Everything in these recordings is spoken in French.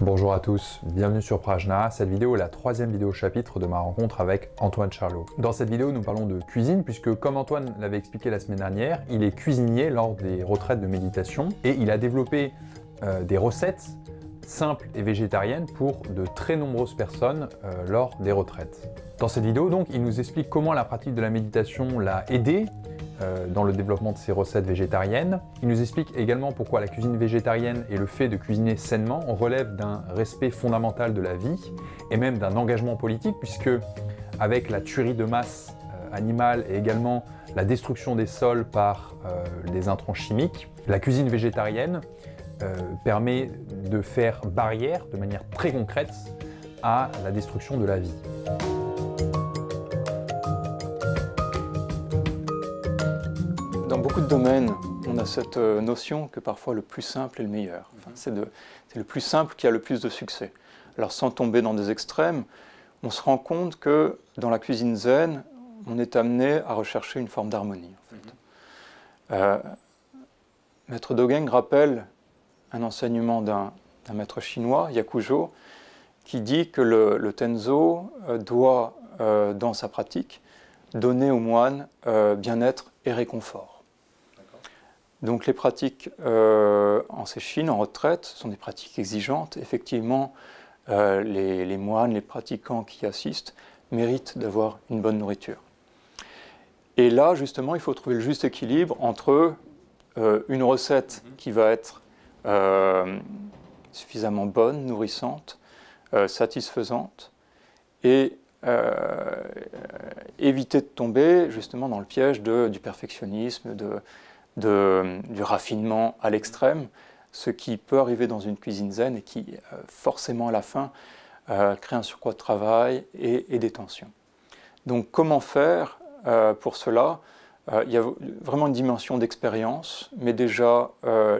Bonjour à tous, bienvenue sur Prajna. Cette vidéo est la troisième vidéo chapitre de ma rencontre avec Antoine Charlot. Dans cette vidéo, nous parlons de cuisine puisque, comme Antoine l'avait expliqué la semaine dernière, il est cuisinier lors des retraites de méditation et il a développé des recettes simples et végétariennes pour de très nombreuses personnes lors des retraites. Dans cette vidéo, donc, il nous explique comment la pratique de la méditation l'a aidé dans le développement de ces recettes végétariennes. Il nous explique également pourquoi la cuisine végétarienne et le fait de cuisiner sainement relèvent d'un respect fondamental de la vie et même d'un engagement politique, puisque avec la tuerie de masse animale et également la destruction des sols par les intrants chimiques, la cuisine végétarienne permet de faire barrière de manière très concrète à la destruction de la vie. Dans beaucoup de domaines, on a cette notion que parfois le plus simple est le meilleur. Enfin, c'est le plus simple qui a le plus de succès. Alors sans tomber dans des extrêmes, on se rend compte que dans la cuisine zen, on est amené à rechercher une forme d'harmonie. En fait. Maître Dogen rappelle un enseignement d'un maître chinois, Yakujo, qui dit que le Tenzo doit, dans sa pratique, donner aux moines bien-être et réconfort. Donc les pratiques en Sesshin, en retraite, sont des pratiques exigeantes. Effectivement, les moines, les pratiquants qui y assistent méritent d'avoir une bonne nourriture. Et là, justement, il faut trouver le juste équilibre entre une recette qui va être suffisamment bonne, nourrissante, satisfaisante, et éviter de tomber justement dans le piège du perfectionnisme, du raffinement à l'extrême, ce qui peut arriver dans une cuisine zen et qui, forcément à la fin, crée un surcroît de travail et des tensions. Donc comment faire pour cela? Il y a vraiment une dimension d'expérience, mais déjà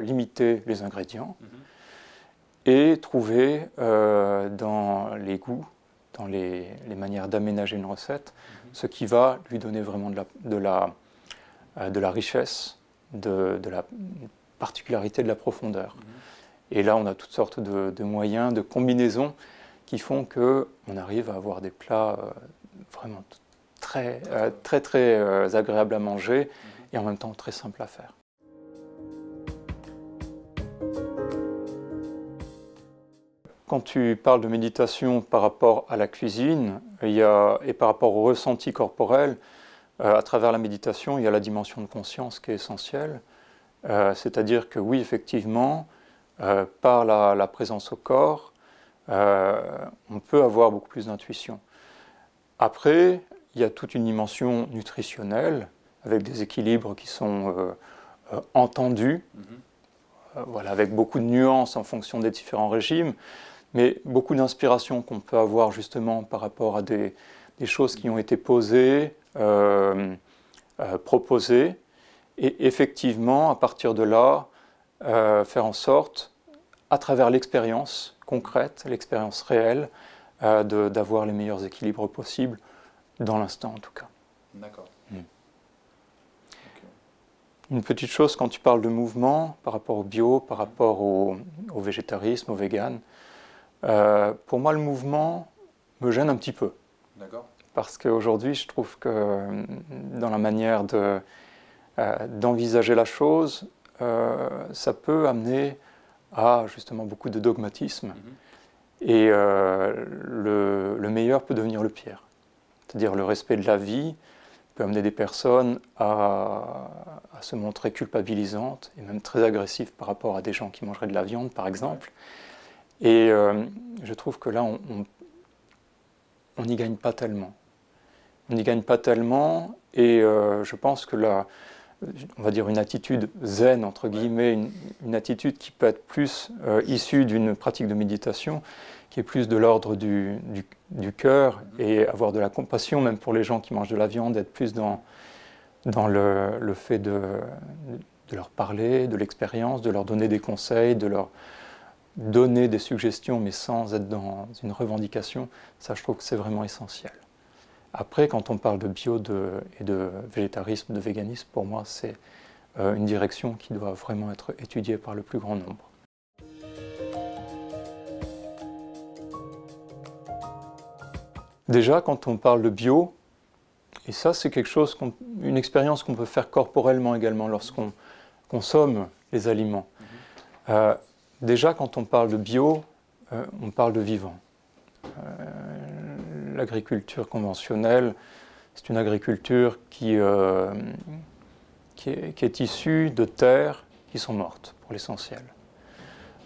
limiter les ingrédients et trouver dans les goûts, dans les manières d'aménager une recette, ce qui va lui donner vraiment de la richesse, de la particularité, de la profondeur. Et là, on a toutes sortes de moyens, de combinaisons qui font qu'on arrive à avoir des plats vraiment très agréables à manger et en même temps très simples à faire. Quand tu parles de méditation par rapport à la cuisine et par rapport au ressenti corporel, à travers la méditation, il y a la dimension de conscience qui est essentielle. C'est-à-dire que oui, effectivement, par la présence au corps, on peut avoir beaucoup plus d'intuition. Après, il y a toute une dimension nutritionnelle, avec des équilibres qui sont entendus, voilà, avec beaucoup de nuances en fonction des différents régimes, mais beaucoup d'inspiration qu'on peut avoir justement par rapport à des choses qui ont été posées, proposées, et effectivement, à partir de là, faire en sorte, à travers l'expérience concrète, l'expérience réelle, d'avoir les meilleurs équilibres possibles, dans l'instant en tout cas. D'accord. Okay. Une petite chose, quand tu parles de mouvement, par rapport au bio, par rapport au végétarisme, au vegan, pour moi le mouvement me gêne un petit peu. D'accord. Parce qu'aujourd'hui, je trouve que dans la manière d'envisager la chose, ça peut amener à justement beaucoup de dogmatisme. Et le meilleur peut devenir le pire. C'est-à-dire le respect de la vie peut amener des personnes à se montrer culpabilisantes et même très agressives par rapport à des gens qui mangeraient de la viande, par exemple. Et je trouve que là, on n'y gagne pas tellement. On n'y gagne pas tellement, et je pense que on va dire une attitude zen, entre guillemets, une attitude qui peut être plus issue d'une pratique de méditation, qui est plus de l'ordre du cœur, et avoir de la compassion, même pour les gens qui mangent de la viande, être plus dans le fait de leur parler, de l'expérience, de leur donner des conseils, de leur donner des suggestions, mais sans être dans une revendication. Ça, je trouve que c'est vraiment essentiel. Après, quand on parle de bio et de végétarisme, de véganisme, pour moi, c'est une direction qui doit vraiment être étudiée par le plus grand nombre. Déjà, quand on parle de bio, et ça c'est quelque chose, une expérience qu'on peut faire corporellement également lorsqu'on consomme les aliments. Déjà, quand on parle de bio, on parle de vivant. L'agriculture conventionnelle, c'est une agriculture qui est issue de terres qui sont mortes, pour l'essentiel.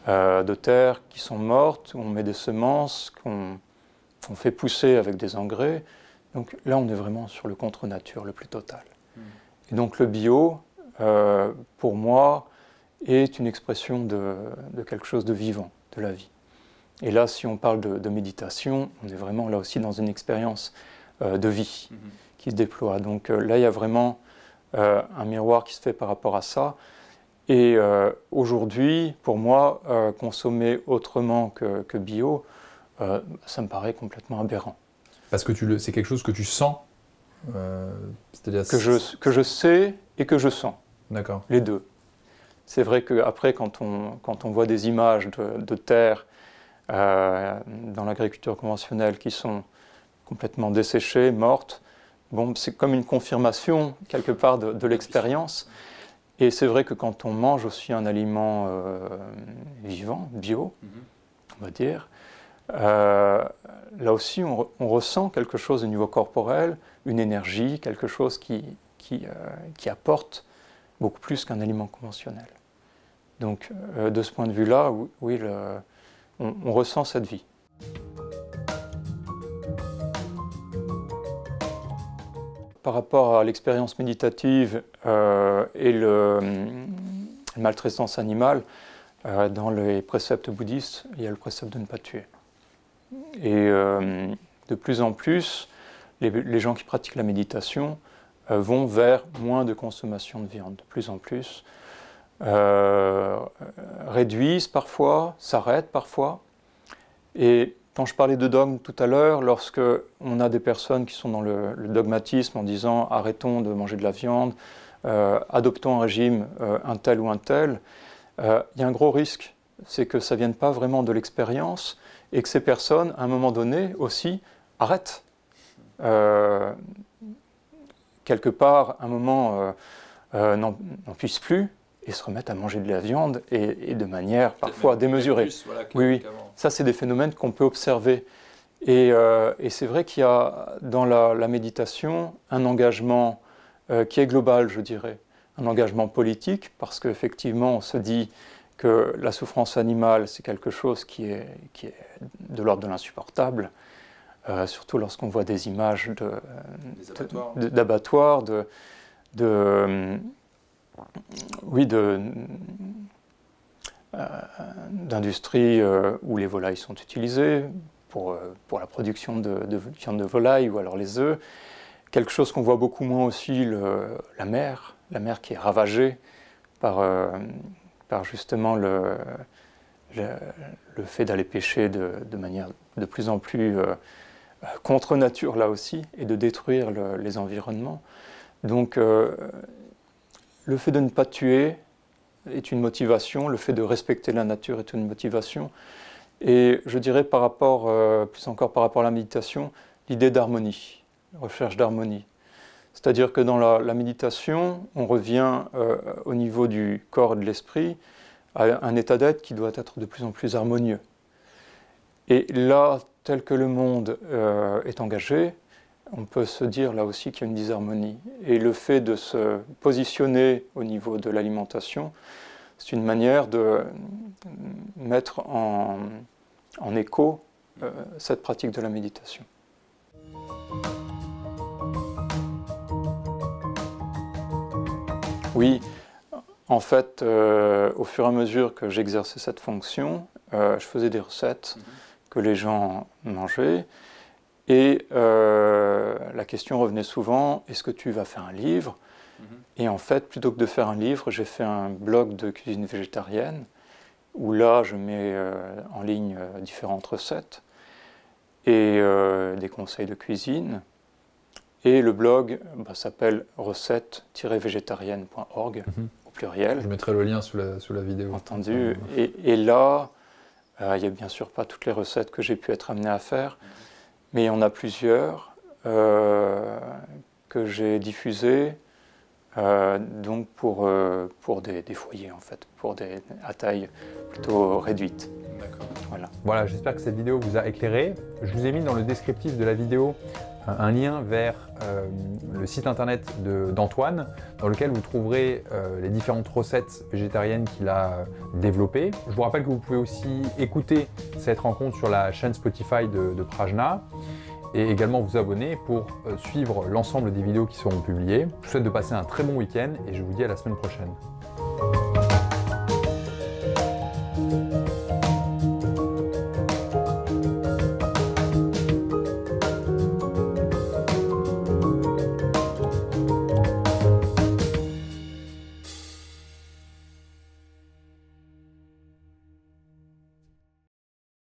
De terres qui sont mortes, où on met des semences, qu'on fait pousser avec des engrais. Donc là, on est vraiment sur le contre-nature le plus total. Et donc le bio, pour moi, est une expression de quelque chose de vivant, de la vie. Et là, si on parle de méditation, on est vraiment là aussi dans une expérience de vie qui se déploie. Donc là, il y a vraiment un miroir qui se fait par rapport à ça. Et aujourd'hui, pour moi, consommer autrement que bio, ça me paraît complètement aberrant. Parce que c'est quelque chose que tu sens, c'est-à-dire que je sais et que je sens. D'accord. Les deux. C'est vrai qu'après, quand on voit des images de terre dans l'agriculture conventionnelle qui sont complètement desséchées, mortes, bon, c'est comme une confirmation quelque part de l'expérience. Et c'est vrai que quand on mange aussi un aliment vivant, bio, on va dire, là aussi on ressent quelque chose au niveau corporel, une énergie, quelque chose qui apporte beaucoup plus qu'un aliment conventionnel. Donc de ce point de vue-là, oui, on ressent cette vie. Par rapport à l'expérience méditative et la maltraitance animale, dans les préceptes bouddhistes, il y a le précepte de ne pas tuer. Et de plus en plus, les gens qui pratiquent la méditation vont vers moins de consommation de viande, de plus en plus. Réduisent parfois, s'arrêtent parfois. Et quand je parlais de dogme tout à l'heure, lorsque on a des personnes qui sont dans le dogmatisme en disant arrêtons de manger de la viande, adoptons un régime un tel ou un tel, il y a un gros risque, c'est que ça ne vienne pas vraiment de l'expérience et que ces personnes, à un moment donné aussi, arrêtent. Quelque part, à un moment, n'en puissent plus et se remettent à manger de la viande et de manière parfois démesurée. Plus, voilà, oui, ça c'est des phénomènes qu'on peut observer. Et c'est vrai qu'il y a dans la méditation un engagement qui est global, je dirais. Un engagement politique, parce qu'effectivement on se dit que la souffrance animale c'est quelque chose qui est de l'ordre de l'insupportable, surtout lorsqu'on voit des images d'abattoirs, d'industries où les volailles sont utilisées pour la production de viande de volaille ou alors les œufs. Quelque chose qu'on voit beaucoup moins aussi, la mer qui est ravagée par justement le fait d'aller pêcher de manière de plus en plus contre nature là aussi et de détruire les environnements. Donc le fait de ne pas tuer est une motivation, le fait de respecter la nature est une motivation. Et je dirais plus encore par rapport à la méditation, l'idée d'harmonie, recherche d'harmonie. C'est-à-dire que dans la méditation, on revient au niveau du corps et de l'esprit à un état d'être qui doit être de plus en plus harmonieux. Et là, tel que le monde est engagé, on peut se dire là aussi qu'il y a une disharmonie. Et le fait de se positionner au niveau de l'alimentation, c'est une manière de mettre en écho cette pratique de la méditation. Oui, en fait, au fur et à mesure que j'exerçais cette fonction, je faisais des recettes que les gens mangeaient. Et la question revenait souvent, est-ce que tu vas faire un livre ? Et en fait, plutôt que de faire un livre, j'ai fait un blog de cuisine végétarienne, où là, je mets en ligne différentes recettes et des conseils de cuisine. Et le blog s'appelle recettes-végétarienne.org, au pluriel. Je mettrai le lien sous la vidéo. Entendu. Et là, il n'y a bien sûr pas toutes les recettes que j'ai pu être amené à faire, Mais il y en a plusieurs que j'ai diffusés donc pour des foyers en fait, à taille plutôt réduite. Voilà, j'espère que cette vidéo vous a éclairé. Je vous ai mis dans le descriptif de la vidéo un lien vers le site internet d'Antoine, dans lequel vous trouverez les différentes recettes végétariennes qu'il a développées. Je vous rappelle que vous pouvez aussi écouter cette rencontre sur la chaîne Spotify de Prajna, et également vous abonner pour suivre l'ensemble des vidéos qui seront publiées. Je vous souhaite de passer un très bon week-end et je vous dis à la semaine prochaine.